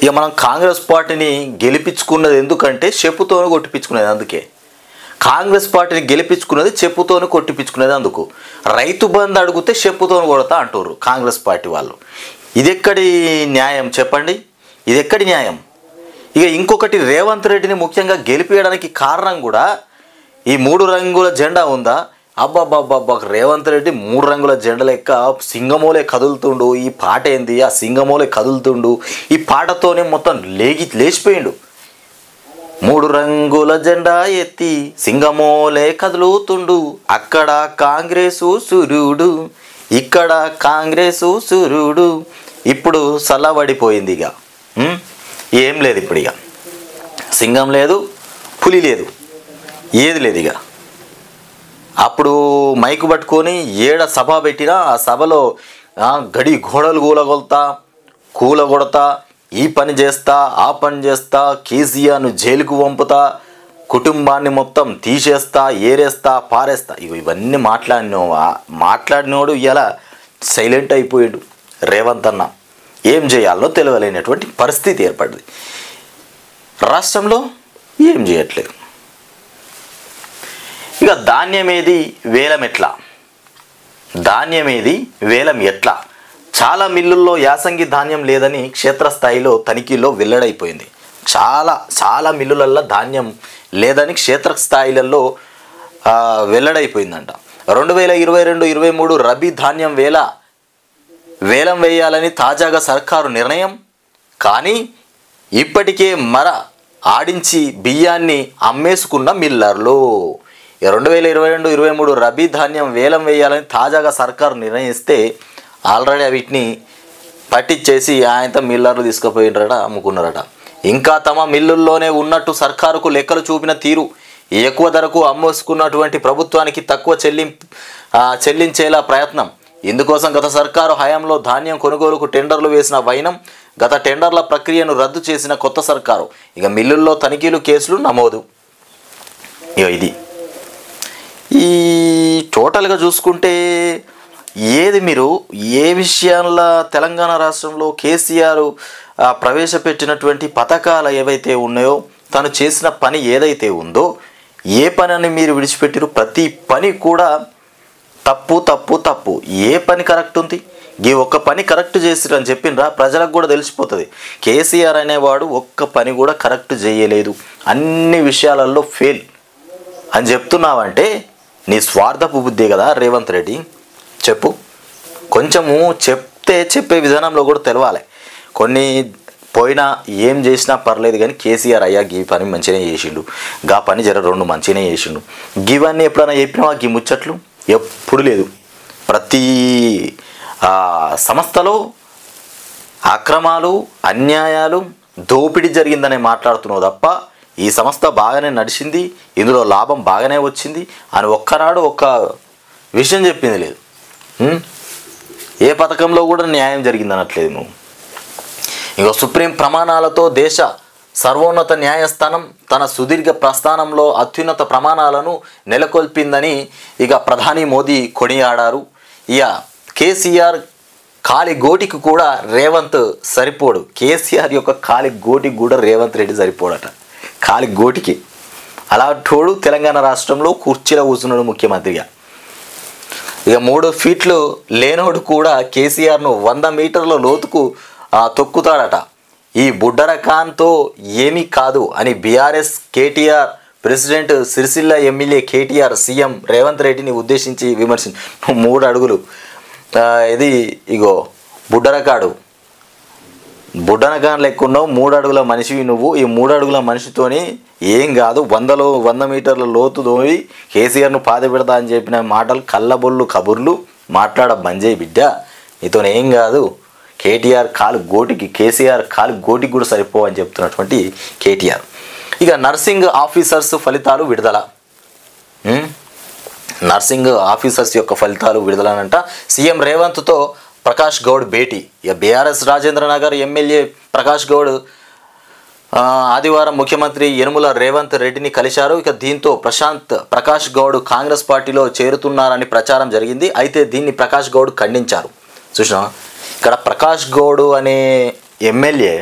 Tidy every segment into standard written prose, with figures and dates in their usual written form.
ఇక మనం కాంగ్రెస్ పార్టీని గెలిపించుకున్నది ఎందుకంటే చెప్పుతోనే కొట్టిపించుకునేది. అందుకే కాంగ్రెస్ పార్టీని గెలిపించుకున్నది చెప్పుతోనే కొట్టిపించుకునేది. అందుకు రైతు బంధు అడిగితే చెప్పుతోనే కొడతా అంటారు కాంగ్రెస్ పార్టీ వాళ్ళు. ఇది ఎక్కడి న్యాయం చెప్పండి? ఇది ఎక్కడి న్యాయం? ఇక ఇంకొకటి, రేవంత్ రెడ్డిని ముఖ్యంగా గెలిపించడానికి కారణం కూడా ఈ 3 రంగుల జెండా ఉందా? అబ్బాబ్బాబ్బా, రేవంత్ రెడ్డి 3 రంగుల జెండ లెక్క సింగమోలే కదులుతుండు. ఈ పాట ఏంది? ఆ సింగమోలే కదులుతుండు. ఈ పాటతోనే మొత్తం లేచిపోయిండు. 3 రంగుల జెండా ఎత్తి సింగమోలే కదులుతుండు, అక్కడ కాంగ్రెసు సూర్యుడు, ఇక్కడ కాంగ్రెసు సూర్యుడు. ఇప్పుడు చల్లబడిపోయింది. ఇక ఏం లేదు. ఇప్పుడు ఇక సింగం లేదు, పులి లేదు, ఏది లేదు. ఇక అప్పుడు మైకు పట్టుకొని ఏడ సభ పెట్టినా ఆ సభలో గడి గోడలు కూలగొడతా, ఈ పని చేస్తా, ఆ పని చేస్తా, కేసీఆర్ను జైలుకు పంపుతా, కుటుంబాన్ని మొత్తం తీసేస్తా, ఏరేస్తా, పారేస్తా, ఇవన్నీ మాట్లాడినోడు ఇలా సైలెంట్ అయిపోయాడు రేవంత్ అన్న. ఏం చేయాలో తెలియలేనటువంటి పరిస్థితి ఏర్పడింది. రాష్ట్రంలో ఏం చేయట్లేదు. ఇక ధాన్యమేది వేలం ఎట్లా? ధాన్యమేది వేలం ఎట్లా? చాలా మిల్లుల్లో యాసంగి ధాన్యం లేదని క్షేత్రస్థాయిలో తనిఖీలో వెల్లడైపోయింది. చాలా మిల్లులల్లో ధాన్యం లేదని క్షేత్రస్థాయిలలో వెల్లడైపోయిందంట. 2022-23 రబీ ధాన్యం వేలం వేయాలని తాజాగా సర్కారు నిర్ణయం. కానీ ఇప్పటికే ఆడించి బియ్యాన్ని అమ్మేసుకున్న మిల్లర్లు. 2022-23 రబీ ధాన్యం వేలం వేయాలని తాజాగా సర్కారు నిర్ణయిస్తే ఆల్రెడీ వీటిని పట్టించేసి ఆయనతో మిల్లర్లు తీసుకుపోయినరట, అమ్ముకున్నారట. ఇంకా తమ మిల్లుల్లోనే ఉన్నట్టు సర్కారుకు లెక్కలు చూపిన తీరు, ఎక్కువ ధరకు అమ్మేసుకున్నటువంటి ప్రభుత్వానికి తక్కువ చెల్లించేలా ప్రయత్నం. ఇందుకోసం గత సర్కారు హయాంలో ధాన్యం కొనుగోలుకు టెండర్లు వేసిన వైనం, గత టెండర్ల ప్రక్రియను రద్దు చేసిన కొత్త సర్కారు. ఇక మిల్లుల్లో తనిఖీలు, కేసులు నమోదు. ఇది ఈ టోటల్గా చూసుకుంటే ఏది మీరు ఏ విషయాల్లో తెలంగాణ రాష్ట్రంలో కేసీఆర్ ప్రవేశపెట్టినటువంటి పథకాలు ఏవైతే ఉన్నాయో, తను చేసిన పని ఏదైతే ఉందో, ఏ పనిని మీరు విడిచిపెట్టిరు? ప్రతి పని కూడా తప్పు. ఏ పని కరెక్ట్ ఉంది? ఈ ఒక్క పని కరెక్ట్ చేసిరు అని చెప్పినరా ప్రజలకు కూడా తెలిసిపోతుంది. కేసీఆర్ అనేవాడు ఒక్క పని కూడా కరెక్ట్ చేయలేదు, అన్ని విషయాలలో ఫెయిల్ అని చెప్తున్నావంటే నీ స్వార్థపు బుద్ధి కదా రేవంత్ రెడ్డి. చెప్పు, కొంచెము చెప్పే విధానంలో కూడా తెలవాలి. కొన్ని పోయినా ఏం చేసినా పర్లేదు కానీ కేసీఆర్ అయ్యా ఈ పని మంచిగానే చేసిండు, గా పని 2 మంచిగానే చేసిండు, గివన్నీ ఎప్పుడైనా చెప్పినావా? గీ ముచ్చట్లు ఎప్పుడు లేదు. ప్రతి సంస్థలో అక్రమాలు, అన్యాయాలు, దోపిడీ జరిగిందనే మాట్లాడుతున్నావు తప్ప ఈ సంస్థ బాగానే నడిచింది, ఇందులో లాభం బాగానే వచ్చింది అని ఒక్కనాడు ఒక్క విషయం చెప్పింది లేదు. ఏ పథకంలో కూడా న్యాయం జరిగిందనట్లేదు నువ్వు. ఇక సుప్రీం ప్రమాణాలతో దేశ సర్వోన్నత న్యాయస్థానం తన సుదీర్ఘ ప్రస్థానంలో అత్యున్నత ప్రమాణాలను నెలకొల్పిందని ఇక ప్రధాని మోదీ కొనియాడారు. ఇక కేసీఆర్ కాలి గోటికి కూడా రేవంత్ సరిపోడు. కేసీఆర్ యొక్క కాలి గోటికి కూడా రేవంత్ రెడ్డి సరిపోడట. కాలి గోటికి అలాంటోడు తెలంగాణ రాష్ట్రంలో కుర్చీలో కూర్చున్నాడు ముఖ్యమంత్రిగా. ఇక 3 ఫీట్లు లేనోడు కూడా కేసీఆర్ను 100 మీటర్ల లోతుకు తొక్కుతాడట. ఈ బుడ్డర ఖాన్తో ఏమీ కాదు అని BRS KTR president, Sircilla MLA KTR CM Revanth రెడ్డిని ఉద్దేశించి విమర్శించి 3 అడుగులు ఇది ఇగో బుడ్డనకాన్ లెక్కున్నావు, 3 అడుగుల మనిషివి నువ్వు. ఈ 3 అడుగుల మనిషితోని ఏం కాదు, 100 మీటర్ల లోతు దోవి కేసీఆర్ను పాదపెడతా అని చెప్పిన మాటలు కళ్ళబొల్లు కబుర్లు మాట్లాడ బంజేయి బిడ్డ, నీతో ఏం కాదు. కేసీఆర్ కాలు గోటికి కూడా సరిపోవని చెప్తున్నటువంటి కేటీఆర్. ఇక నర్సింగ్ ఆఫీసర్స్ ఫలితాలు విడుదల. నర్సింగ్ ఆఫీసర్స్ యొక్క ఫలితాలు విడుదలనంట. సీఎం రేవంత్తో ప్రకాష్ గౌడ్ భేటీ. ఇక బీఆర్ఎస్ రాజేంద్రనగర్ ఎమ్మెల్యే ప్రకాష్ గౌడ్ ఆదివారం ముఖ్యమంత్రి యనుమల రేవంత్ రెడ్డిని కలిశారు. ఇక దీంతో ప్రకాష్ గౌడ్ కాంగ్రెస్ పార్టీలో చేరుతున్నారని ప్రచారం జరిగింది. అయితే దీన్ని ప్రకాష్ గౌడ్ ఖండించారు. చూసినా, ఇక్కడ ప్రకాష్ గౌడ్ అనే ఎమ్మెల్యే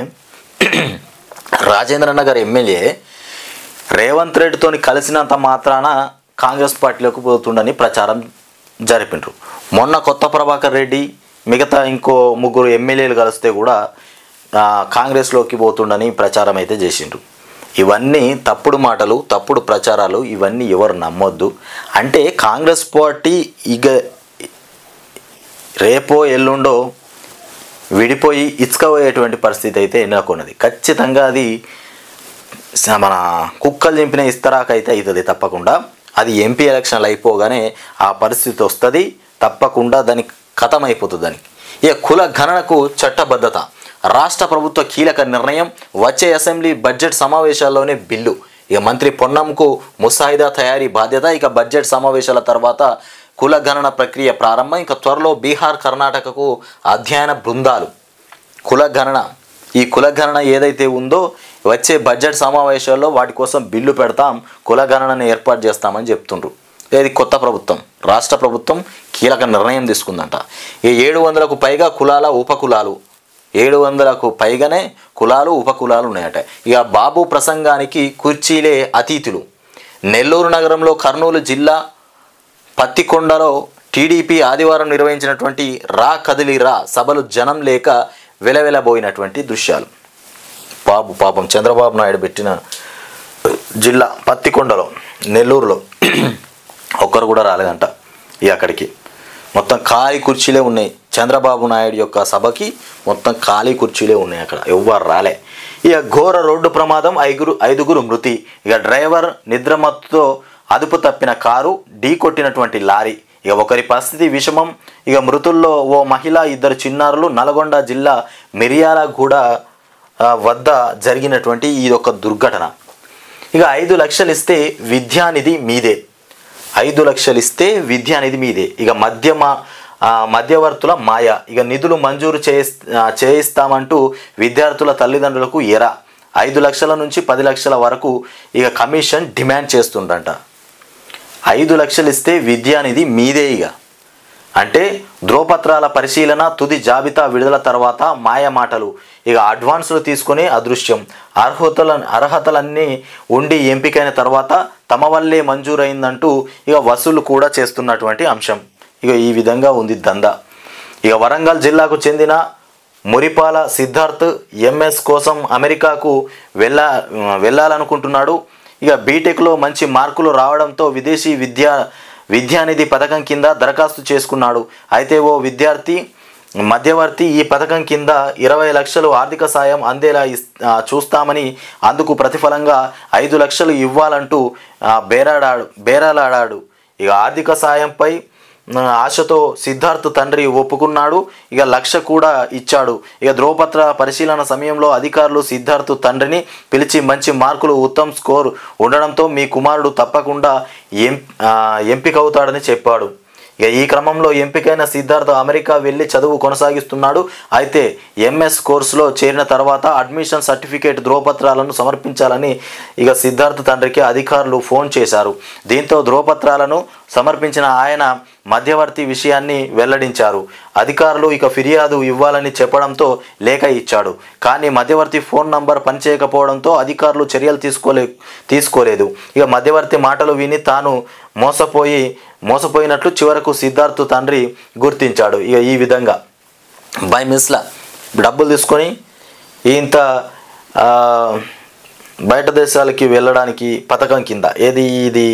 రాజేంద్రనగర్ ఎమ్మెల్యే రేవంత్ రెడ్డితో కలిసినంత మాత్రాన కాంగ్రెస్ పార్టీలోకి పోతుండని ప్రచారం జరిపిండ్రు. మొన్న కొత్త ప్రభాకర్ రెడ్డి మిగతా ఇంకో 3 ఎమ్మెల్యేలు కలిస్తే కూడా కాంగ్రెస్లోకి పోతుండని ప్రచారం అయితే చేసిండ్రు. ఇవన్నీ తప్పుడు మాటలు, తప్పుడు ప్రచారాలు. ఇవన్నీ ఎవరు నమ్మొద్దు. అంటే కాంగ్రెస్ పార్టీ ఇక రేపో ఎల్లుండో విడిపోయి ఇచ్చుకపోయేటువంటి పరిస్థితి అయితే ఎన్నుకున్నది. ఖచ్చితంగా అది మన కుక్కలు చింపిన ఇస్తరాకైతే అవుతుంది తప్పకుండా. అది ఎంపీ ఎలక్షన్లు అయిపోగానే ఆ పరిస్థితి వస్తుంది తప్పకుండా. దానికి ఖతం అయిపోతుంది. దానికి ఇక కుల గణనకు చట్టబద్ధత, రాష్ట్ర ప్రభుత్వ కీలక నిర్ణయం. వచ్చే అసెంబ్లీ బడ్జెట్ సమావేశాల్లోనే బిల్లు. ఇక మంత్రి పొన్నంకు ముసాయిదా తయారీ బాధ్యత. ఇక బడ్జెట్ సమావేశాల తర్వాత కుల గణన ప్రక్రియ ప్రారంభం. ఇక త్వరలో బీహార్, కర్ణాటకకు అధ్యయన బృందాలు. ఈ కుల గణన ఏదైతే ఉందో వచ్చే బడ్జెట్ సమావేశాల్లో వాటి కోసం బిల్లు పెడతాం, కుల గణనను ఏర్పాటు చేస్తామని చెప్తుండ్రు. ఇది కొత్త ప్రభుత్వం, రాష్ట్ర ప్రభుత్వం కీలక నిర్ణయం తీసుకుందంట. ఈ 700కు పైగా కులాల ఉపకులాలు, 700కు పైగానే కులాలు ఉపకులాలు ఉన్నాయట. ఇక బాబు ప్రసంగానికి కుర్చీలే అతిథులు. నెల్లూరు నగరంలో కర్నూలు జిల్లా పత్తికొండలో టీడీపీ ఆదివారం నిర్వహించినటువంటి రా కదిలి రా సభలు జనం లేక వెలవెలబోయినటువంటి దృశ్యాలు. పాపం చంద్రబాబు నాయుడు పెట్టిన జిల్లా పత్తికొండలో, నెల్లూరులో ఒక్కరు కూడా రాలేదంట. అక్కడికి మొత్తం ఖాళీ కుర్చీలే ఉన్నాయి. చంద్రబాబు నాయుడు యొక్క సభకి మొత్తం ఖాళీ కుర్చీలే ఉన్నాయి, అక్కడ ఎవ్వరు రాలే. ఇక ఘోర రోడ్డు ప్రమాదం, 5గురు మృతి. ఇక డ్రైవర్ నిద్రమత్తుతో అదుపు తప్పిన కారు ఢీ కొట్టినటువంటి లారీ. ఇక ఒకరి పరిస్థితి విషమం. ఇక మృతుల్లో ఓ మహిళ, 2 చిన్నారులు. నల్గొండ జిల్లా మిర్యాలగూడ వద్ద జరిగినటువంటి ఇదొక దుర్ఘటన. ఇక 5 లక్షలు ఇస్తే విద్యానిధి మీదే, 5 లక్షలు ఇస్తే విద్యానిధి మీదే. ఇక మధ్యవర్తుల మాయ. ఇక నిధులు మంజూరు చేయిస్తామంటూ విద్యార్థుల తల్లిదండ్రులకు ఎర. 5 లక్షల నుంచి 10 లక్షల వరకు ఇక కమిషన్ డిమాండ్ చేస్తుందంట. 5 లక్షలు ఇస్తే విద్యానిధి మీదే. ఇక అంటే ధ్రువపత్రాల పరిశీలన, తుది జాబితా విడుదల తర్వాత మాయ మాటలు. ఇక అడ్వాన్సులు తీసుకునే అదృశ్యం. అర్హతలన్నీ ఉండి ఎంపికైన తర్వాత తమ వల్లే మంజూరైందంటూ ఇక వసూలు కూడా చేస్తున్నటువంటి అంశం. ఇక ఈ విధంగా ఉంది దందా. ఇక వరంగల్ జిల్లాకు చెందిన మురిపాల సిద్ధార్థ్ ఎంఎస్ కోసం అమెరికాకు వెళ్ళాలనుకుంటున్నాడు. ఇక బీటెక్లో మంచి మార్కులు రావడంతో విదేశీ విద్యానిధి పథకం కింద దరఖాస్తు చేసుకున్నాడు. అయితే ఓ మధ్యవర్తి ఈ పథకం కింద 20 లక్షలు ఆర్థిక సాయం అందేలా చూస్తామని, అందుకు ప్రతిఫలంగా 5 లక్షలు ఇవ్వాలంటూ బేరాలాడాడు. ఇక ఆర్థిక సాయంపై ఆశతో సిద్ధార్థ్ తండ్రి ఒప్పుకున్నాడు. ఇక 1 లక్ష కూడా ఇచ్చాడు. ఇక ధ్రువపత్ర పరిశీలన సమయంలో అధికారులు సిద్ధార్థ్ తండ్రిని పిలిచి మంచి మార్కులు, ఉత్తమ స్కోర్ ఉండడంతో మీ కుమారుడు తప్పకుండా ఎంపికవుతాడని చెప్పాడు. ఇక ఈ క్రమంలో ఎంపికైన సిద్ధార్థ్ అమెరికా వెళ్ళి చదువు కొనసాగిస్తున్నాడు. అయితే ఎంఎస్ కోర్సులో చేరిన తర్వాత అడ్మిషన్ సర్టిఫికేట్, ధ్రువపత్రాలను సమర్పించాలని ఇక సిద్ధార్థ్ తండ్రికి అధికారులు ఫోన్ చేశారు. దీంతో ధ్రువపత్రాలను సమర్పించిన ఆయన మధ్యవర్తి విషయాన్ని వెల్లడించారు. అధికారులు ఇక ఫిర్యాదు ఇవ్వాలని చెప్పడంతో లేఖ ఇచ్చాడు. కానీ మధ్యవర్తి ఫోన్ నంబర్ పనిచేయకపోవడంతో అధికారులు చర్యలు తీసుకోలేదు. ఇక మధ్యవర్తి మాటలు విని తాను మోసపోయినట్లు చివరకు సిద్ధార్థ్ తండ్రి గుర్తించాడు. ఇక ఈ విధంగా బై మిస్లా డబ్బులు తీసుకొని ఇంత బయట దేశాలకి వెళ్ళడానికి పథకం కింద ఇది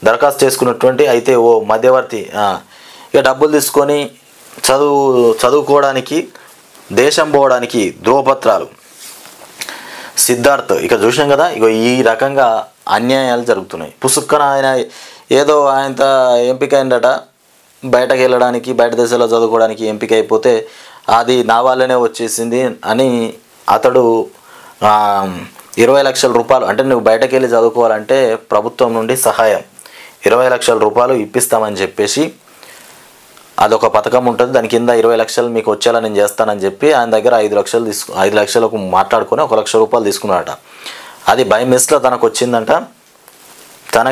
దరఖాస్తు చేసుకున్నటువంటి, అయితే ఓ మధ్యవర్తి ఇక డబ్బులు తీసుకొని చదువుకోవడానికి, దేశం పోవడానికి ధ్రువపత్రాలు. సిద్ధార్థ్ ఇక చూసాం కదా. ఇక ఈ రకంగా అన్యాయాలు జరుగుతున్నాయి. పుసుక్కన ఆయన ఏదో ఆయన ఎంపిక అయిందట, బయటకు వెళ్ళడానికి, బయట దేశాల్లో చదువుకోవడానికి ఎంపిక అయిపోతే అది నా వాళ్ళనే వచ్చేసింది అని అతడు 20 లక్షల రూపాయలు, అంటే నువ్వు బయటకు వెళ్ళి చదువుకోవాలంటే ప్రభుత్వం నుండి సహాయం 20 లక్షల రూపాయలు ఇప్పిస్తామని చెప్పేసి అదొక పథకం ఉంటుంది. దాని కింద 20 లక్షలు మీకు వచ్చేలా నేను చేస్తానని చెప్పి ఆయన దగ్గర 5 లక్షలకు మాట్లాడుకొని 1 లక్ష రూపాయలు తీసుకున్నాడట. అది బై మిస్లో తనకు వచ్చిందంట. తను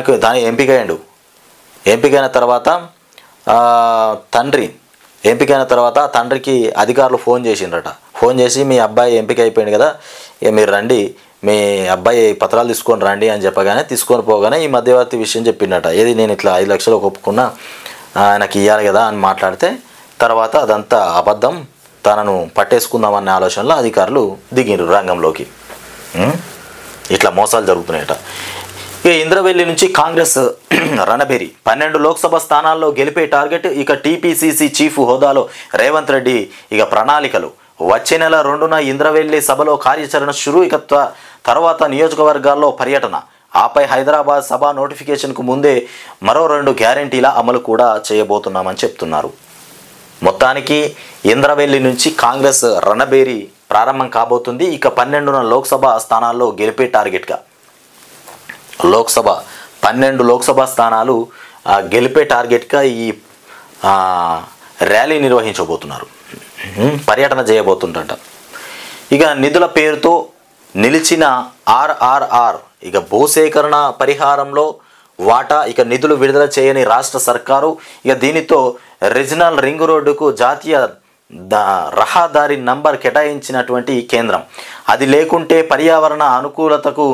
ఎంపికైన తర్వాత తండ్రికి అధికారులు ఫోన్ చేసిండ్రట. ఫోన్ చేసి మీ అబ్బాయి ఎంపిక అయిపోయింది కదా, ఇక మీరు రండి, మీ అబ్బాయి పత్రాలు తీసుకొని రండి అని చెప్పగానే తీసుకొని పోగానే ఈ మధ్యవర్తి విషయం చెప్పిండట. ఏది నేను ఇట్లా 5 లక్షలు ఒప్పుకున్నా, ఆయనకి ఇవ్వాలి కదా అని మాట్లాడితే తర్వాత అదంతా అబద్ధం, తనను పట్టేసుకుందామనే ఆలోచనలో అధికారులు దిగిరు రంగంలోకి. ఇట్లా మోసాలు జరుగుతున్నాయట. ఇక ఇంద్రవెల్లి నుంచి కాంగ్రెస్ రణబేరి 12 లోక్సభ స్థానాల్లో గెలిపే టార్గెట్. ఇక టీపీసీసీ చీఫ్ హోదాలో రేవంత్ రెడ్డి ఇక ప్రణాళికలు. వచ్చే నెల 2న ఇంద్రవెల్లి సభలో కార్యాచరణ షురు. ఇక తర్వాత నియోజకవర్గాల్లో పర్యటన. ఆపై హైదరాబాద్ సభ నోటిఫికేషన్కు ముందే మరో 2 గ్యారెంటీల అమలు కూడా చేయబోతున్నామని చెప్తున్నారు. మొత్తానికి ఇంద్రవెల్లి నుంచి కాంగ్రెస్ రణబేరి ప్రారంభం కాబోతుంది. ఇక 12న లోక్సభ స్థానాల్లో గెలిపే టార్గెట్గా 12 లోక్సభ స్థానాలు గెలిపే టార్గెట్గా ఈ ర్యాలీ నిర్వహించబోతున్నారు, పర్యటన చేయబోతుంట. ఇక నిధుల పేరుతో నిలిచిన ఆర్ఆర్ఆర్, ఇక భూసేకరణ పరిహారంలో వాటా, ఇక నిధులు విడుదల చేయని రాష్ట్ర సర్కారు. ఇక దీనితో రీజనల్ రింగ్ రోడ్డుకు జాతీయ రహదారి నంబర్ కేటాయించినటువంటి కేంద్రం, అది లేకుంటే పర్యావరణ అనుకూలతకు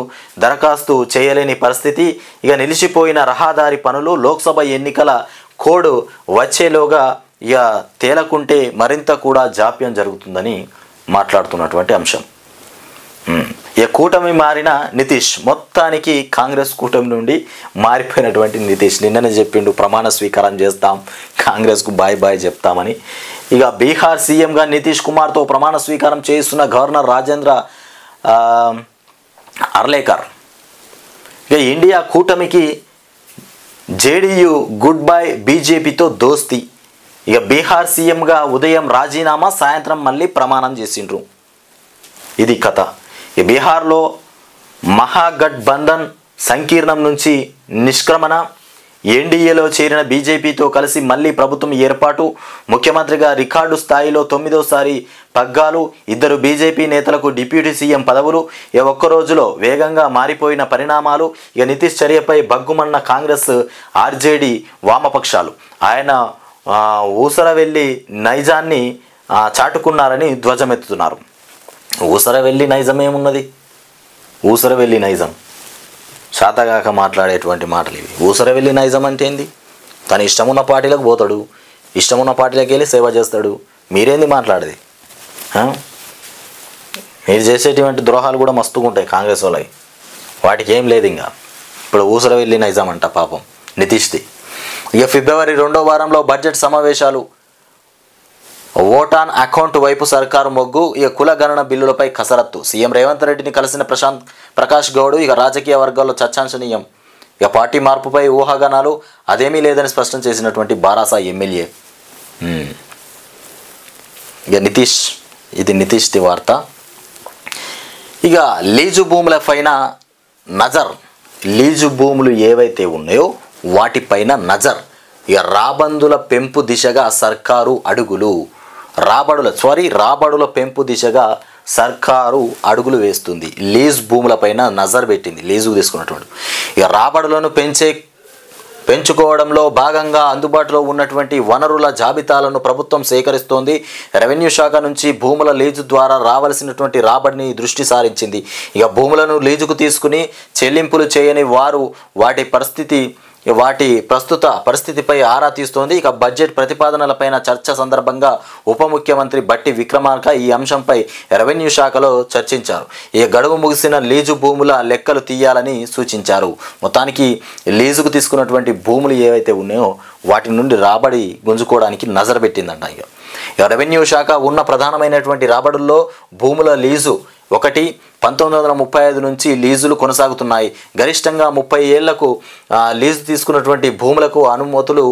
దరఖాస్తు చేయలేని పరిస్థితి. ఇక నిలిచిపోయిన రహదారి పనులు లోక్సభ ఎన్నికల కోడ్ వచ్చేలోగా ఇక తేలకుంటే మరింత కూడా జాప్యం జరుగుతుందని మాట్లాడుతున్నటువంటి అంశం. ఇక కూటమి మారిన నితీష్, మొత్తానికి కాంగ్రెస్ కూటమి నుండి మారిపోయినటువంటి నితీష్ నిన్ననే చెప్పిండు ప్రమాణ స్వీకారం చేస్తాం, కాంగ్రెస్కు బాయ్ బాయ్ చెప్తామని. ఇక బీహార్ సీఎంగా నితీష్ కుమార్తో ప్రమాణ స్వీకారం చేస్తున్న గవర్నర్ రాజేంద్ర అర్లేకర్. ఇక ఇండియా కూటమికి జేడీయూ గుడ్ బై, బీజేపీతో దోస్తీ. ఇక బీహార్ సీఎంగా ఉదయం రాజీనామా, సాయంత్రం మళ్ళీ ప్రమాణం చేసిండ్రు. ఇది కథ. ఈ బీహార్లో మహాగఠబంధన్ సంకీర్ణం నుంచి నిష్క్రమణ, ఎన్డీఏలో చేరిన బీజేపీతో కలిసి మళ్ళీ ప్రభుత్వం ఏర్పాటు, ముఖ్యమంత్రిగా రికార్డు స్థాయిలో 9వసారి పగ్గాలు, 2 బీజేపీ నేతలకు డిప్యూటీ సీఎం పదవులు. ఇక ఒక్క రోజులో వేగంగా మారిపోయిన పరిణామాలు. ఇక నితీష్ చర్యపై బగ్గుమన్న కాంగ్రెస్, ఆర్జేడీ వామపక్షాలు. ఆయన ఊసరవెల్లి నైజాన్ని చాటుకున్నారని ధ్వజమెత్తుతున్నారు. ఊసరవెల్లి నైజం ఏమున్నది? ఊసరవెల్లి నైజం శాతగాక మాట్లాడేటువంటి మాటలు ఇవి. ఊసరవెల్లి నైజం అంటే ఏంది? తను ఇష్టమున్న పార్టీలకు పోతాడు, ఇష్టమున్న పార్టీలకు వెళ్ళి సేవ చేస్తాడు. మీరేంది మాట్లాడేది? మీరు చేసేటువంటి ద్రోహాలు కూడా మస్తుగా ఉంటాయి కాంగ్రెస్ వాళ్ళకి, వాటికి ఏం లేదు. ఇంకా ఇప్పుడు ఊసరవెల్లి నైజం అంట పాపం నితీష్ది. ఇక ఫిబ్రవరి 2వ వారంలో బడ్జెట్ సమావేశాలు. ఓట్ ఆన్ అకౌంట్ వైపు సర్కారు మొగ్గు. ఇక కుల గణన బిల్లులపై కసరత్తు. సీఎం రేవంత్ రెడ్డిని కలిసిన ప్రకాష్ గౌడ్. ఇక రాజకీయ వర్గాల్లో చర్చాంశనీయం. ఇక పార్టీ మార్పుపై ఊహాగానాలు, అదేమీ లేదని స్పష్టం చేసినటువంటి బారాసా ఎమ్మెల్యే. ఇక నితీష్, ఇది నితీష్ది వార్త. ఇక లీజు భూముల పైన నజర్. లీజు భూములు ఏవైతే ఉన్నాయో వాటిపైన నజర్. ఇక రాబందుల పెంపు దిశగా సర్కారు అడుగులు. రాబడుల పెంపు దిశగా సర్కారు అడుగులు వేస్తుంది. లీజ్ భూములపైన నజర్ పెట్టింది, లీజుకు తీసుకున్నటువంటి. ఇక రాబడులను పెంచుకోవడంలో భాగంగా అందుబాటులో ఉన్నటువంటి వనరుల జాబితాలను ప్రభుత్వం సేకరిస్తోంది. రెవెన్యూ శాఖ నుంచి భూముల లీజు ద్వారా రావాల్సినటువంటి రాబడిని దృష్టి సారించింది. ఇక భూములను లీజుకు తీసుకుని చెల్లింపులు చేయని వారు వాటి ప్రస్తుత పరిస్థితిపై ఆరా తీస్తోంది. ఇక బడ్జెట్ ప్రతిపాదనలపైన చర్చ సందర్భంగా ఉప ముఖ్యమంత్రి బట్టి విక్రమార్క ఈ అంశంపై రెవెన్యూ శాఖలో చర్చించారు. ఈ గడువు ముగిసిన లీజు భూముల లెక్కలు తీయాలని సూచించారు. మొత్తానికి లీజుకు తీసుకున్నటువంటి భూములు ఏవైతే ఉన్నాయో వాటి నుండి రాబడి గుంజుకోవడానికి నజర్ పెట్టిందంట. ఇక రెవెన్యూ శాఖ ఉన్న ప్రధానమైనటువంటి రాబడుల్లో భూముల లీజు ఒకటి. 1935 నుంచి లీజులు కొనసాగుతున్నాయి. గరిష్టంగా 30 ఏళ్లకు లీజు తీసుకున్నటువంటి భూములకు అనుమతులు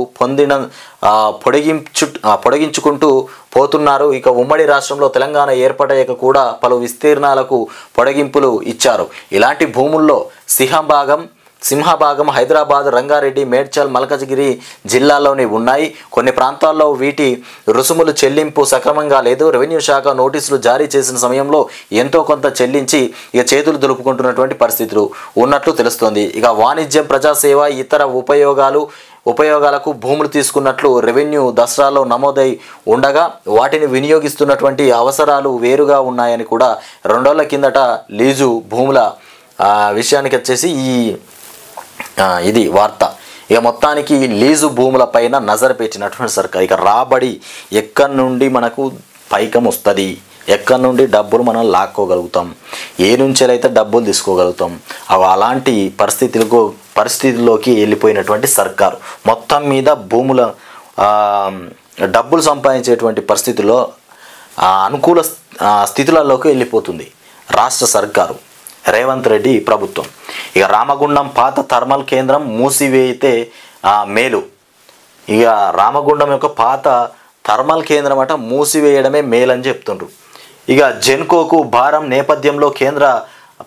పొడిగించుకుంటూ పోతున్నారు. ఇక ఉమ్మడి రాష్ట్రంలో తెలంగాణ ఏర్పడయ్యాక కూడా పలు విస్తీర్ణాలకు పొడిగింపులు ఇచ్చారు. ఇలాంటి భూముల్లో సింహభాగం హైదరాబాద్, రంగారెడ్డి, మేడ్చల్, మల్కజ్గిరి జిల్లాల్లోనే ఉన్నాయి. కొన్ని ప్రాంతాల్లో వీటి రుసుములు చెల్లింపు సక్రమంగా లేదు. రెవెన్యూ శాఖ నోటీసులు జారీ చేసిన సమయంలో ఎంతో కొంత చెల్లించి ఇక చేతులు దులుపుకుంటున్నటువంటి పరిస్థితులు ఉన్నట్లు తెలుస్తోంది. ఇక వాణిజ్యం, ప్రజాసేవ, ఇతర ఉపయోగాలు ఉపయోగాలకు భూములు తీసుకున్నట్లు రెవెన్యూ దసరాలో నమోదై ఉండగా వాటిని వినియోగిస్తున్నటువంటి అవసరాలు వేరుగా ఉన్నాయని కూడా 2 రోజుల కిందట లీజు భూముల విషయానికి వచ్చేసి ఇది వార్త. ఇక మొత్తానికి లీజు భూములపైన నజరు పెట్టినటువంటి సర్కార్. ఇక రాబడి ఎక్కడి నుండి మనకు పైకం వస్తుంది, ఎక్కడి నుండి డబ్బులు మనం లాక్కోగలుగుతాం, ఏ నుంచి అయితే డబ్బులు తీసుకోగలుగుతాం, అలాంటి పరిస్థితుల్లోకి వెళ్ళిపోయినటువంటి సర్కారు మొత్తం మీద భూముల డబ్బులు సంపాదించేటువంటి పరిస్థితుల్లో అనుకూల స్థితులలోకి వెళ్ళిపోతుంది రాష్ట్ర సర్కారు, రేవంత్ రెడ్డి ప్రభుత్వం. ఇక రామగుండం పాత థర్మల్ కేంద్రం మూసివేయితే మేలు. ఇక రామగుండం యొక్క పాత థర్మల్ కేంద్రం అట మూసివేయడమే మేలని చెప్తుండ్రు. ఇక జెన్కోకు భారం నేపథ్యంలో కేంద్ర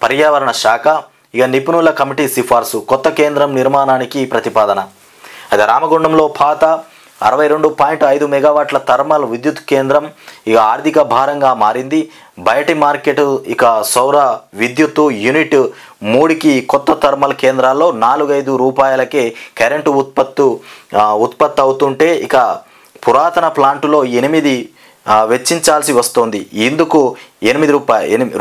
పర్యావరణ శాఖ ఇక నిపుణుల కమిటీ సిఫార్సు, కొత్త కేంద్రం నిర్మాణానికి ప్రతిపాదన. అదే రామగుండంలో పాత 62.5 మెగావాట్ల థర్మల్ విద్యుత్ కేంద్రం ఇక ఆర్థిక భారంగా మారింది. బయటి మార్కెట్ ఇక సౌర విద్యుత్తు యూనిట్ 3కి కొత్త థర్మల్ కేంద్రాల్లో 4-5 రూపాయలకే కరెంటు ఉత్పత్తి అవుతుంటే ఇక పురాతన ప్లాంటులో 8 వెచ్చించాల్సి వస్తుంది. ఇందుకు 8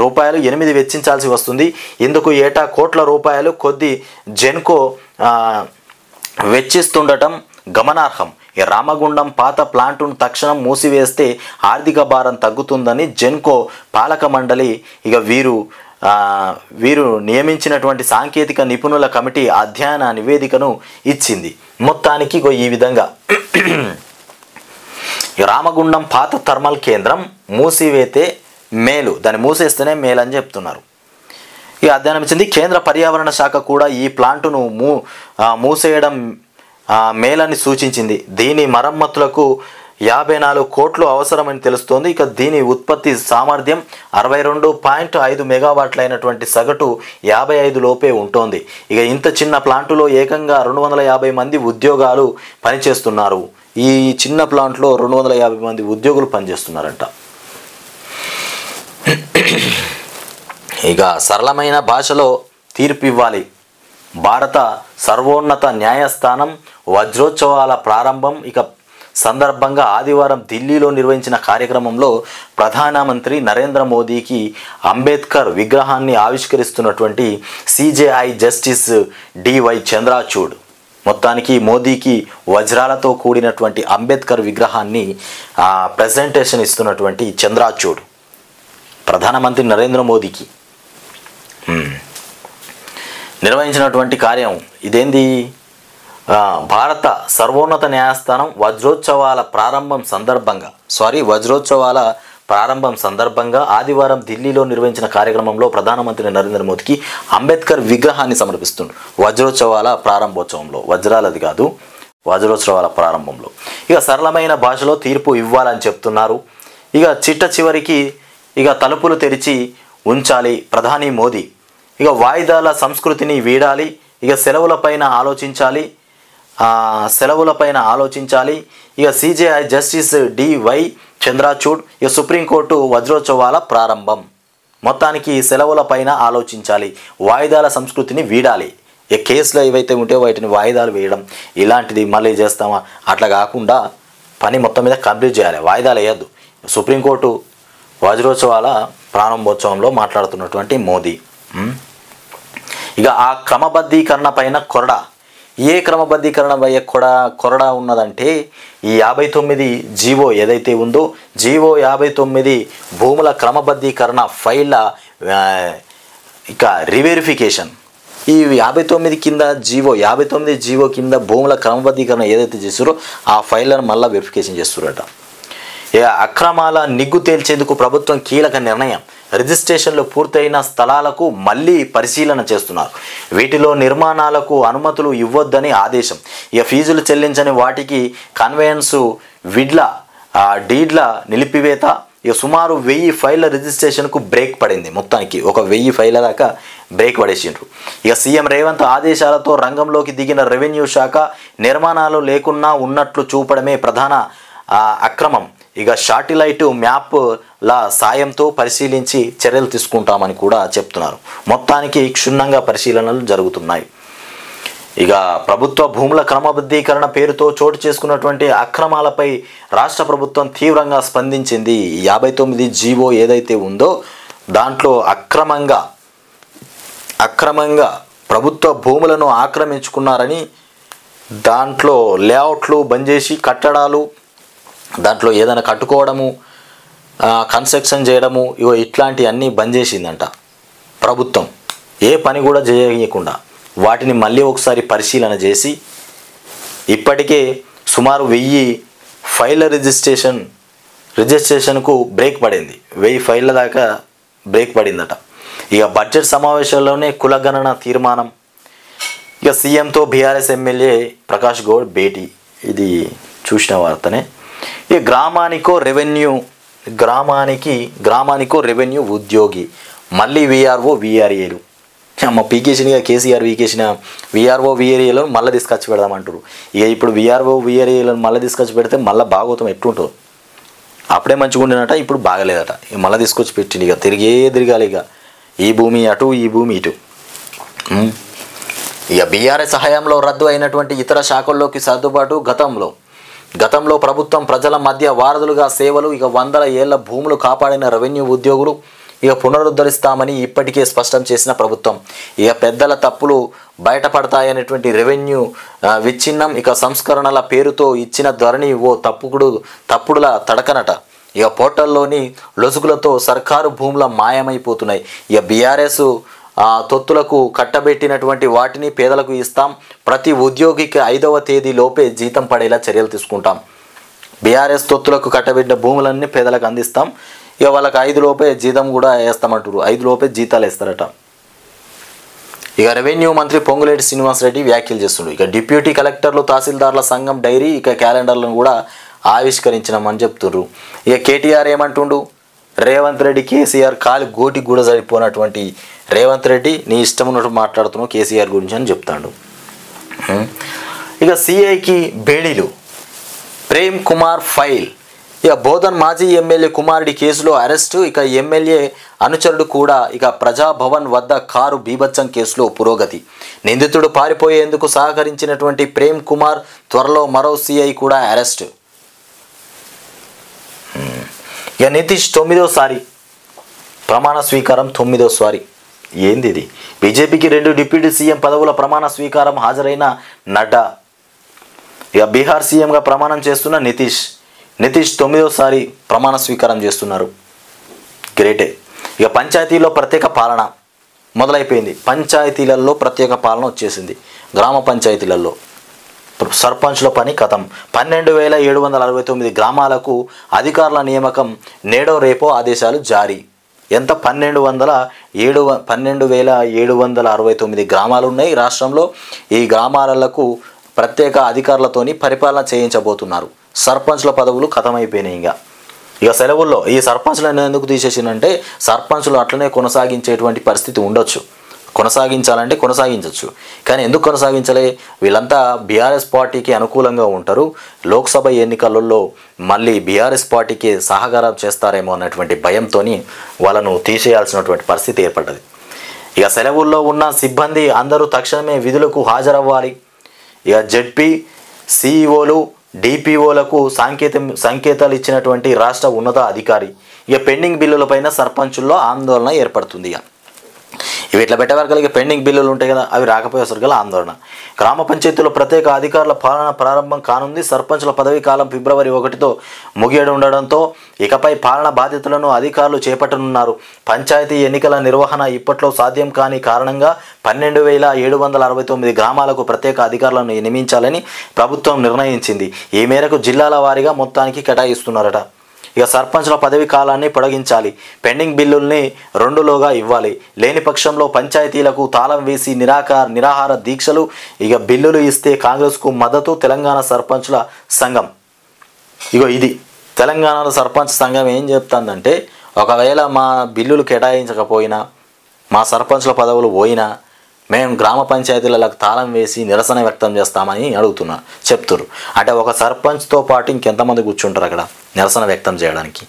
రూపాయలు వెచ్చించాల్సి వస్తుంది. ఇందుకు ఏటా కోట్ల రూపాయలు కొద్ది జెన్కో వెచ్చిస్తుండటం గమనార్హం. ఈ రామగుండం పాత ప్లాంటును తక్షణం మూసివేస్తే ఆర్థిక భారం తగ్గుతుందని జెన్కో పాలక మండలి ఇక వీరు నియమించినటువంటి సాంకేతిక నిపుణుల కమిటీ అధ్యయన నివేదికను ఇచ్చింది. మొత్తానికి ఈ విధంగా రామగుండం పాత థర్మల్ కేంద్రం మూసివేతే మేలు, దాన్ని మూసేస్తేనే మేలు అని చెప్తున్నారు. ఈ అధ్యయనం ఇచ్చింది. కేంద్ర పర్యావరణ శాఖ కూడా ఈ ప్లాంటును మూసేయడం మేలని సూచించింది. దీని మరమ్మతులకు 54 కోట్లు అవసరమని తెలుస్తోంది. ఇక దీని ఉత్పత్తి సామర్థ్యం 62.5 మెగావాట్లైనటువంటి సగటు 55 లోపే ఉంటుంది. ఇక ఇంత చిన్న ప్లాంటులో ఏకంగా 250 మంది ఉద్యోగాలు పనిచేస్తున్నారు. ఈ చిన్న ప్లాంట్లో 250 మంది ఉద్యోగులు పనిచేస్తున్నారంట. ఇక సరళమైన భాషలో తీర్పు ఇవ్వాలి. భారత సర్వోన్నత న్యాయస్థానం వజ్రోత్సవాల ప్రారంభం ఇక సందర్భంగా ఆదివారం ఢిల్లీలో నిర్వహించిన కార్యక్రమంలో ప్రధానమంత్రి నరేంద్ర మోదీకి అంబేద్కర్ విగ్రహాన్ని ఆవిష్కరిస్తున్నటువంటి సిజేఐ జస్టిస్ డివై చంద్రచూడ్ మొత్తానికి మోదీకి వజ్రాలతో కూడినటువంటి అంబేద్కర్ విగ్రహాన్ని ప్రెజెంటేషన్ ఇస్తున్నటువంటి చంద్రచూడ్ ప్రధానమంత్రి నరేంద్ర మోదీకి నిర్వహించినటువంటి కార్యం ఇదేంది? భారత సర్వోన్నత న్యాయస్థానం వజ్రోత్సవాల ప్రారంభం సందర్భంగా ఆదివారం ఢిల్లీలో నిర్వహించిన కార్యక్రమంలో ప్రధానమంత్రి నరేంద్ర మోదీకి అంబేద్కర్ విగ్రహాన్ని సమర్పిస్తుండ్రు. వజ్రోత్సవాల ప్రారంభోత్సవంలో, వజ్రాలది కాదు, వజ్రోత్సవాల ప్రారంభంలో ఇక సరళమైన భాషలో తీర్పు ఇవ్వాలని చెప్తున్నారు. ఇక చిట్ట చివరికి ఇక తలుపులు తెరిచి ఉంచాలి ప్రధాని మోదీ. ఇక వాయిదాల సంస్కృతిని వీడాలి. ఇక సెలవులపైన ఆలోచించాలి. ఇక సిజేఐ జస్టిస్ డివై చంద్రచూడ్ ఇక సుప్రీంకోర్టు వజ్రోత్సవాల ప్రారంభం. మొత్తానికి సెలవులపైన ఆలోచించాలి, వాయిదాల సంస్కృతిని వీడాలి. ఇక కేసులు ఏవైతే ఉంటే వాటిని వాయిదాలు వేయడం ఇలాంటిది మళ్ళీ చేస్తామా అట్లా కాకుండా పని మొత్తం మీద కంప్లీట్ చేయాలి, వాయిదాలు వేయద్దు. సుప్రీంకోర్టు వజ్రోత్సవాల ప్రారంభోత్సవంలో మాట్లాడుతున్నటువంటి మోదీ. ఇక ఆ క్రమబద్ధీకరణ పైన కొరడా. ఏ క్రమబద్ధీకరణ కొరడా ఉన్నదంటే ఈ 59 జీవో ఏదైతే ఉందో జీవో 59 భూముల క్రమబద్ధీకరణ ఫైళ్ళ ఇక రివెరిఫికేషన్. ఈ 59 కింద జీవో 59 కింద భూముల క్రమబద్ధీకరణ ఏదైతే చేస్తారో ఆ ఫైళ్ళను మళ్ళీ వెరిఫికేషన్ చేస్తారట. అక్రమాల నిగ్గు తేల్చేందుకు ప్రభుత్వం కీలక నిర్ణయం. రిజిస్ట్రేషన్లు పూర్తయిన స్థలాలకు మళ్ళీ పరిశీలన చేస్తున్నారు. వీటిలో నిర్మాణాలకు అనుమతులు ఇవ్వొద్దని ఆదేశం. ఇక ఫీజులు చెల్లించని వాటికి కన్వేయన్స్ డీడ్ల నిలిపివేత. ఇక సుమారు 1000 ఫైళ్ళ రిజిస్ట్రేషన్కు బ్రేక్ పడింది. మొత్తానికి ఒక 1000 ఫైళ్ళ దాకా బ్రేక్ పడేసిండ్రు. ఇక సీఎం రేవంత్ ఆదేశాలతో రంగంలోకి దిగిన రెవెన్యూ శాఖ నిర్మాణాలు లేకున్నా ఉన్నట్లు చూపడమే ప్రధాన అక్రమం. ఇక శాటిలైట్ మ్యాప్ల సాయంతో పరిశీలించి చర్యలు తీసుకుంటామని కూడా చెప్తున్నారు. మొత్తానికి క్షుణ్ణంగా పరిశీలనలు జరుగుతున్నాయి. ఇక ప్రభుత్వ భూముల క్రమబద్ధీకరణ పేరుతో చోటు చేసుకున్నటువంటి అక్రమాలపై రాష్ట్ర ప్రభుత్వం తీవ్రంగా స్పందించింది. 59 జీవో ఏదైతే ఉందో దాంట్లో అక్రమంగా ప్రభుత్వ భూములను ఆక్రమించుకున్నారని, దాంట్లో లేఅవుట్లు బంద్ చేసి కట్టడాలు దాంట్లో ఏదైనా కట్టుకోవడము, కన్స్ట్రక్షన్ చేయడము, ఇట్లాంటి అన్నీ బంద్ చేసిందంట ప్రభుత్వం. ఏ పని కూడా చేయకుండా వాటిని మళ్ళీ ఒకసారి పరిశీలన చేసి ఇప్పటికే సుమారు 1000 ఫైళ్ళ రిజిస్ట్రేషన్కు బ్రేక్ పడింది. 1000 ఫైళ్ళ దాకా బ్రేక్ పడిందట. ఇక బడ్జెట్ సమావేశాల్లోనే కులగణన తీర్మానం. ఇక సీఎంతో బీఆర్ఎస్ ఎమ్మెల్యే ప్రకాష్ గౌడ్ భేటీ, ఇది చూసిన వార్తనే. ఇక గ్రామానికో రెవెన్యూ ఉద్యోగి, మళ్ళీ వీఆర్ఓ వీఆర్ఏలు. పీకేసినగా కేసీఆర్ వీకేసిన వీఆర్ఓ వీఆర్ఏలను మళ్ళీ తీసుకొచ్చి పెడదామంటారు. ఇక ఇప్పుడు వీఆర్ఓ వీఆర్ఏలను మళ్ళీ తీసుకొచ్చి పెడితే మళ్ళీ భాగవతం ఎట్లుంటుంది? అప్పుడే మంచిగా ఉండినట, ఇప్పుడు బాగలేదట. ఇక మళ్ళీ తీసుకొచ్చి పెట్టింది. ఇక తిరగాలి. ఇక ఈ భూమి అటు, ఈ భూమి ఇటు. ఇక బీఆర్ఎస్ హయాంలో రద్దు అయినటువంటి ఇతర శాఖల్లోకి సర్దుబాటు. గతంలో ప్రభుత్వం ప్రజల మధ్య వారధులుగా సేవలు, ఇక 100 ఏళ్ల భూములు కాపాడిన రెవెన్యూ ఉద్యోగులు ఇక పునరుద్ధరిస్తామని ఇప్పటికే స్పష్టం చేసిన ప్రభుత్వం. ఇక పెద్దల తప్పులు బయటపడతాయనేటువంటి రెవెన్యూ విచ్ఛిన్నం, ఇక సంస్కరణల పేరుతో ఇచ్చిన ధరణి ఓ తప్పుడుల తడకనట. ఇక పోర్టల్లోని లొసుగులతో సర్కారు భూముల మాయమైపోతున్నాయి. ఇక బీఆర్ఎస్ తొత్తులకు కట్టబెట్టినటువంటి వాటిని పేదలకు ఇస్తాం, ప్రతి ఉద్యోగికి 5వ తేదీలోపే జీతం పడేలా చర్యలు తీసుకుంటాం. బీఆర్ఎస్ తొత్తులకు కట్టబెట్టిన భూములన్నీ పేదలకు అందిస్తాం, ఇక వాళ్ళకి 5 లోపే జీతం కూడా వేస్తామంటారు. 5 లోపే జీతాలు వేస్తారట. ఇక రెవెన్యూ మంత్రి పొంగులేటి శ్రీనివాసరెడ్డి వ్యాఖ్యలు చేస్తుండ్రు. ఇక డిప్యూటీ కలెక్టర్లు, తహసీల్దార్ల సంఘం డైరీ, ఇక క్యాలెండర్లను కూడా ఆవిష్కరించినామని చెప్తున్నారు. ఇక కేటీఆర్ ఏమంటుండు, రేవంత్ రెడ్డి కేసీఆర్ కాలి గోటికి కూడా సరిపోయినటువంటి రేవంత్ రెడ్డి నీ ఇష్టం ఉన్నట్టు మాట్లాడుతున్నావు కేసీఆర్ గురించి అని చెప్తాడు. ఇక సిఐకి బేడీలు, ప్రేమ్ కుమార్ ఫైల్. ఇక బోధన్ మాజీ ఎమ్మెల్యే కుమారుడి కేసులో అరెస్టు. ఇక ఎమ్మెల్యే అనుచరుడు కూడా ఇక ప్రజాభవన్ వద్ద కారు బీభత్సం కేసులో పురోగతి. నిందితుడు పారిపోయేందుకు సహకరించినటువంటి ప్రేమ్ కుమార్, త్వరలో మరో సిఐ కూడా అరెస్టు. ఇక నితీష్ 9వ ప్రమాణ స్వీకారం. 9వ ఏంది ఇది? బీజేపీకి 2 డిప్యూటీ సీఎం పదవుల ప్రమాణ స్వీకారం హాజరైన నడ్డా. ఇక బీహార్ సీఎంగా ప్రమాణం చేస్తున్న నితీష్ 9వ ప్రమాణ స్వీకారం చేస్తున్నారు. గ్రేటే. ఇక పంచాయతీలో ప్రత్యేక పాలన మొదలైపోయింది. పంచాయతీలలో ప్రత్యేక పాలన వచ్చేసింది. గ్రామ పంచాయతీలలో సర్పంచ్ల పని కథం. 12,769 గ్రామాలకు అధికారుల నియామకం. నేడో రేపో ఆదేశాలు జారీ. ఎంత? 12,769 గ్రామాలు ఉన్నాయి రాష్ట్రంలో. ఈ గ్రామాలకు ప్రత్యేక అధికారులతోని పరిపాలన చేయించబోతున్నారు. సర్పంచ్ల పదవులు ఖతమైపోయినాయి. ఇక సెలవుల్లో ఈ సర్పంచ్లను ఎందుకు తీసేసిందంటే సర్పంచ్లు అట్లనే కొనసాగించేటువంటి పరిస్థితి ఉండొచ్చు. కొనసాగించాలంటే కొనసాగించవచ్చు, కానీ ఎందుకు కొనసాగించలే? వీళ్ళంతా బీఆర్ఎస్ పార్టీకి అనుకూలంగా ఉంటారు. లోక్సభ ఎన్నికలలో మళ్ళీ బీఆర్ఎస్ పార్టీకి సహకారం చేస్తారేమో అన్నటువంటి భయంతో వాళ్ళను తీసేయాల్సినటువంటి పరిస్థితి ఏర్పడ్డది. ఇక సెలవుల్లో ఉన్న సిబ్బంది అందరూ తక్షణమే విధులకు హాజరవ్వాలి. ఇక జెడ్పీ సిఇఓలు, డిపిఓలకు సంకేతాలు ఇచ్చినటువంటి రాష్ట్ర ఉన్నత అధికారి. ఇక పెండింగ్ బిల్లులపైన సర్పంచుల్లో ఆందోళన ఏర్పడుతుంది. ఇవి ఇట్లా పెట్టేవరకు పెండింగ్ బిల్లులు ఉంటాయి కదా, అవి రాకపోయేసరికి ఆందోళన. గ్రామ పంచాయతీలో ప్రత్యేక అధికారుల పాలన ప్రారంభం కానుంది. సర్పంచుల పదవీ కాలం ఫిబ్రవరి 1తో ముగియడుండడంతో ఇకపై పాలన బాధ్యతలను అధికారులు చేపట్టనున్నారు. పంచాయతీ ఎన్నికల నిర్వహణ ఇప్పట్లో సాధ్యం కాని కారణంగా 12,769 గ్రామాలకు ప్రత్యేక అధికారులను నియమించాలని ప్రభుత్వం నిర్ణయించింది. ఈ మేరకు జిల్లాల వారీగా మొత్తానికి కేటాయిస్తున్నారట. ఇక సర్పంచ్ల పదవి కాలాన్ని పొడిగించాలి. పెండింగ్ బిల్లుల్ని 2లోగా ఇవ్వాలి. లేని పక్షంలో పంచాయతీలకు తాళం వేసి నిరాహార దీక్షలు. ఇక బిల్లులు ఇస్తే కాంగ్రెస్కు మద్దతు. తెలంగాణ సర్పంచ్ల సంఘం. ఇది తెలంగాణలో సర్పంచ్ సంఘం ఏం చెప్తుందంటే, ఒకవేళ మా బిల్లులు కేటాయించకపోయినా, మా సర్పంచ్ల పదవులు పోయినా మేము గ్రామ పంచాయతీలకు తాళం వేసి నిరసన వ్యక్తం చేస్తామని చెప్తున్నారు. అంటే ఒక సర్పంచ్తో పాటు ఇంకెంతమంది కూర్చుంటారు అక్కడ నిరసన వ్యక్తం చేయడానికి?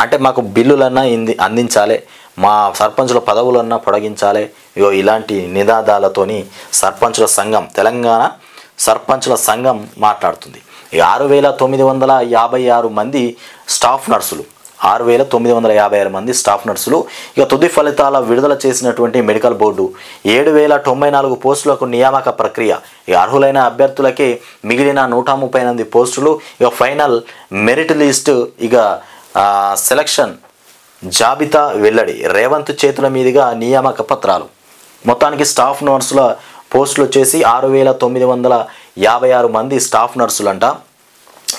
అంటే మాకు బిల్లులన్నా అందించాలి, మా సర్పంచుల పదవులన్నా పొడిగించాలి. ఇగో ఇలాంటి నినాదాలతోని సర్పంచుల సంఘం, తెలంగాణ సర్పంచుల సంఘం మాట్లాడుతుంది. 6,956 మంది స్టాఫ్ నర్సులు, 6,956 మంది స్టాఫ్ నర్సులు. ఇక తుది ఫలితాల విడుదల చేసినటువంటి మెడికల్ బోర్డు 7,094 పోస్టులకు నియామక ప్రక్రియ. ఇక అర్హులైన అభ్యర్థులకే మిగిలిన 138 పోస్టులు. ఇక ఫైనల్ మెరిట్ లిస్ట్, ఇక సెలక్షన్ జాబితా వెల్లడి. రేవంత్ చేతుల మీదుగా నియామక పత్రాలు. మొత్తానికి స్టాఫ్ నర్సుల పోస్టులు వచ్చేసి 6,956 మంది స్టాఫ్ నర్సులంట.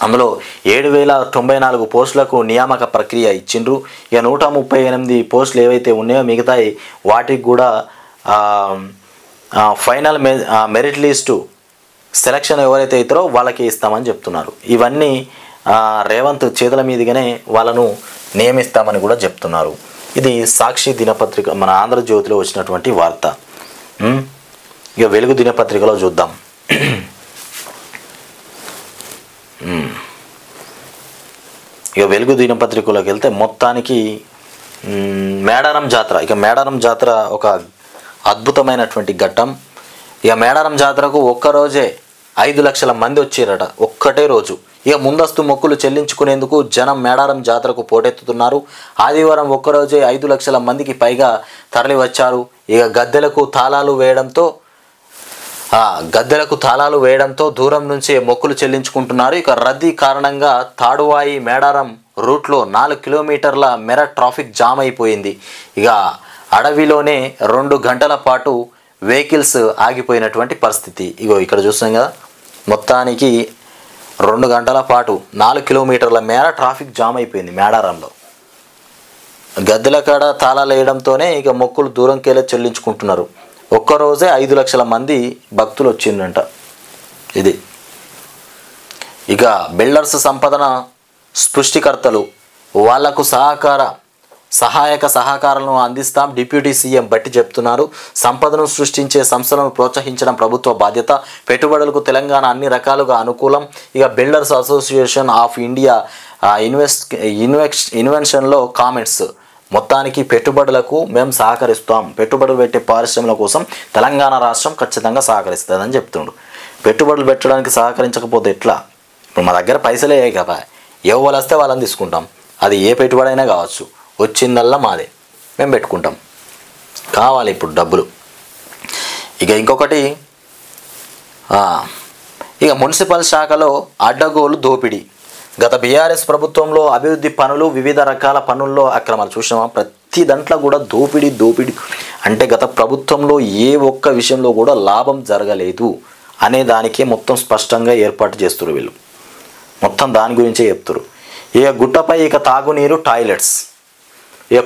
అందులో 7,094 పోస్టులకు నియామక ప్రక్రియ ఇచ్చిండ్రు. ఇక 138 పోస్టులు ఏవైతే ఉన్నాయో మిగతాయి వాటికి కూడా ఫైనల్ మెరిట్ లిస్టు సెలక్షన్ ఎవరైతే అవుతారో వాళ్ళకి ఇస్తామని చెప్తున్నారు. ఇవన్నీ రేవంత్ చేతుల మీదుగానే వాళ్ళను నియమిస్తామని కూడా చెప్తున్నారు. ఇది సాక్షి దినపత్రిక, మన ఆంధ్రజ్యోతిలో వచ్చినటువంటి వార్త. ఇక వెలుగు దినపత్రికలో చూద్దాం. ఇక వెలుగు దినపత్రికలోకి వెళ్తే మొత్తానికి మేడారం జాతర. ఇక మేడారం జాతర ఒక అద్భుతమైనటువంటి ఘట్టం. ఇక మేడారం జాతరకు ఒక్కరోజే 5 లక్షల మంది వచ్చారట, ఒక్కటే రోజు. ఇక ముందస్తు మొక్కులు చెల్లించుకునేందుకు జనం మేడారం జాతరకు పోటెత్తుతున్నారు. ఆదివారం ఒక్కరోజే 5 లక్షల మందికి పైగా తరలి వచ్చారు. ఇక గద్దెలకు తాళాలు వేయడంతో దూరం నుంచే మొక్కులు చెల్లించుకుంటున్నారు. ఇక రద్దీ కారణంగా తాడువాయి మేడారం రూట్లో 4 కిలోమీటర్ల మేర ట్రాఫిక్ జామ్ అయిపోయింది. ఇక అడవిలోనే 2 గంటల పాటు వెహికల్స్ ఆగిపోయినటువంటి పరిస్థితి. ఇగో ఇక్కడ చూస్తున్నాం కదా, మొత్తానికి 2 గంటల పాటు 4 కిలోమీటర్ల మేర ట్రాఫిక్ జామ్ అయిపోయింది మేడారంలో. గద్దెల కాడ తాళాలు వేయడంతోనే ఇక మొక్కులు దూరంకెళ్ళి చెల్లించుకుంటున్నారు. ఒక్కరోజే 5 లక్షల మంది భక్తులు వచ్చిందంట. ఇది ఇక బిల్డర్స్ సంపదన సృష్టికర్తలు, వాళ్లకు సహాయక సహకారాలను అందిస్తాం డిప్యూటీ సీఎం బట్టి చెప్తున్నారు. సంపదను సృష్టించే సంస్థలను ప్రోత్సహించడం ప్రభుత్వ బాధ్యత. పెట్టుబడులకు తెలంగాణ అన్ని రకాలుగా అనుకూలం. ఇక బిల్డర్స్ అసోసియేషన్ ఆఫ్ ఇండియా ఇన్వెన్షన్లో కామెంట్స్. మొత్తానికి పెట్టుబడులకు మేము సహకరిస్తాం, పెట్టుబడులు పెట్టే పారిశ్రమల కోసం తెలంగాణ రాష్ట్రం ఖచ్చితంగా సహకరిస్తుందని చెప్తుండు. పెట్టుబడులు పెట్టడానికి సహకరించకపోతే ఎట్లా? ఇప్పుడు మా దగ్గర పైసలే కదా, ఎవరు వస్తే వాళ్ళని తీసుకుంటాం. అది ఏ పెట్టుబడి అయినా కావచ్చు, వచ్చిందల్లా మాదే, మేము పెట్టుకుంటాం. కావాలి ఇప్పుడు డబ్బులు. ఇక ఇంకొకటి, ఇక మున్సిపల్ శాఖలో అడ్డగోలు దోపిడీ. గత బీఆర్ఎస్ ప్రభుత్వంలో అభివృద్ధి పనులు, వివిధ రకాల పనుల్లో అక్రమాలు చూసినామా? ప్రతి దాంట్లో కూడా దోపిడీ అంటే గత ప్రభుత్వంలో ఏ ఒక్క విషయంలో కూడా లాభం జరగలేదు అనే దానికే మొత్తం స్పష్టంగా ఏర్పాటు చేస్తారు వీళ్ళు. మొత్తం దాని గురించే చెప్తారు. ఇక గుట్టపై ఇక తాగునీరు, టాయిలెట్స్. ఇక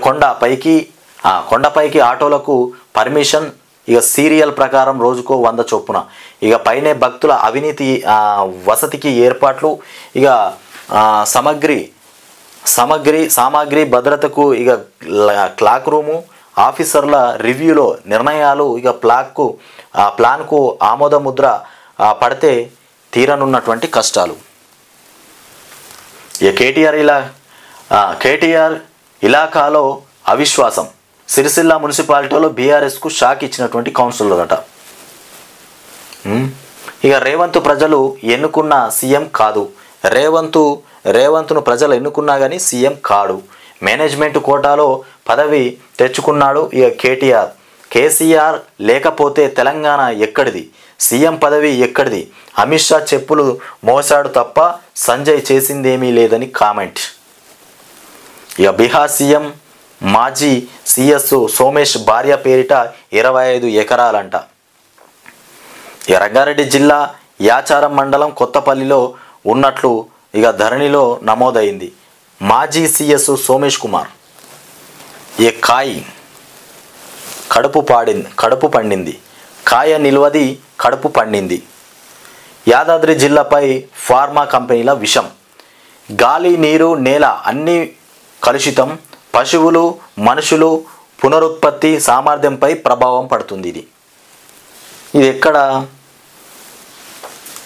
కొండపైకి ఆటోలకు పర్మిషన్. ఇక సీరియల్ ప్రకారం రోజుకో 100 చొప్పున. ఇక పైనే భక్తుల అవినీతి వసతికి ఏర్పాట్లు. ఇక సామాగ్రి భద్రతకు ఇక క్లాక్ రూము, ఆఫీసర్ల రివ్యూలో నిర్ణయాలు. ఇక ప్లాన్కు ఆమోద ముద్ర పడితే తీరనున్నటువంటి కష్టాలు. ఇక కేటీఆర్ ఇలాకాలో అవిశ్వాసం. సిరిసిల్ల మున్సిపాలిటీలో బీఆర్ఎస్కు షాక్ ఇచ్చినటువంటి కౌన్సిలర్ అట. ఇక రేవంత్ ప్రజలు ఎన్నుకున్న సీఎం కాదు. రేవంత్ను ప్రజలు ఎన్నుకున్నా కానీ సీఎం కాడు. మేనేజ్మెంట్ కోటాలో పదవి తెచ్చుకున్నాడు. ఇక కేసీఆర్ లేకపోతే తెలంగాణ ఎక్కడిది? సీఎం పదవి ఎక్కడిది? అమిత్ షా చెప్పులు మోసాడు తప్ప సంజయ్ చేసిందేమీ లేదని కామెంట్. ఇక బీహార్ సీఎం మాజీ సిఎస్ సోమేష్ భార్య పేరిట 25 ఎకరాలంట. ఇక రంగారెడ్డి జిల్లా యాచారం మండలం కొత్తపల్లిలో ఉన్నట్లు ఇక ధరణిలో నమోదైంది. మాజీ సిఎస్ సోమేష్ కుమార్. ఈ కడుపు పండింది, కాయ నిల్వది, కడుపు పండింది. యాదాద్రి జిల్లాపై ఫార్మా కంపెనీల విషం. గాలి, నీరు, నేల అన్నీ కలుషితం. పశువులు, మనుషులు పునరుత్పత్తి సామర్థ్యంపై ప్రభావం పడుతుంది. ఇది ఎక్కడ?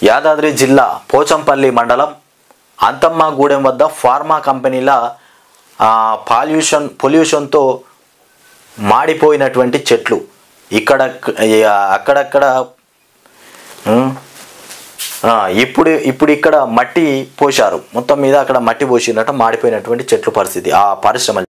యాదాద్రి జిల్లా పోచంపల్లి మండలం అంతమ్మగూడెం వద్ద ఫార్మా కంపెనీల పొల్యూషన్తో మాడిపోయినటువంటి చెట్లు ఇక్కడ అక్కడక్కడ ఇప్పుడు ఇక్కడ మట్టి పోశారు, మొత్తం మీద అక్కడ మట్టి పోసినట్టు మాడిపోయినటువంటి చెట్లు పరిస్థితి ఆ పరిశ్రమ.